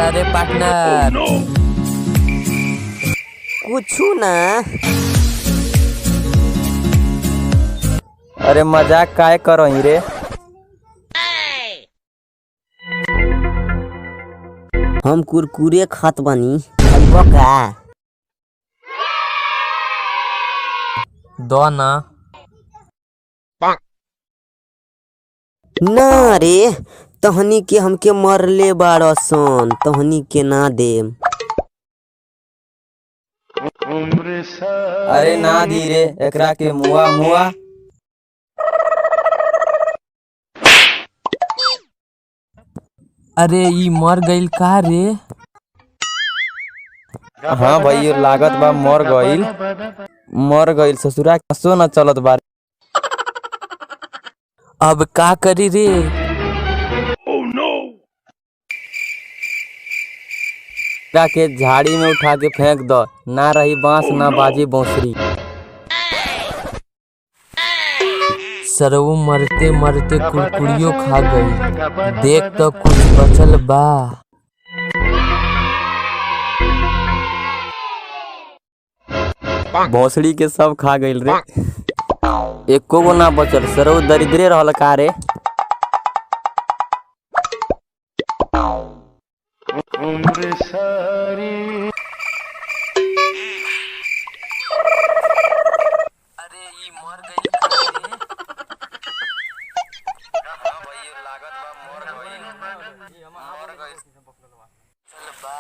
रे पार्टनर? कुछू ना। अरे मजाक काय करो ही रे? हम कुरकुरे खात बानी, खइबो का? दो ना। ना रे, तहनी के हमके मरले बाड़सन, तहनी के ना देम। अरे ना दी रे, एकरा के मुआ मुआ। अरे ई मर गइल का रे? हाँ भाई लागत बा मर गइल ससुरा कसो न चलत बा। अब का करी रे? एकरा के झाड़ी में उठा के फेंक दो, ना रही बांस ना बाजी बांसुरी। सरऊ मरते मरते कुरकुरियो खा गई, देख तो कुछ बचल बा। भोसड़ी के सब खा गइल रे, एको गो ना बचल। सरऊ दरिद्रे रहल का रे? अरे ई मर गइल का रे? हां भाई लागत बा मर गइल। चल बा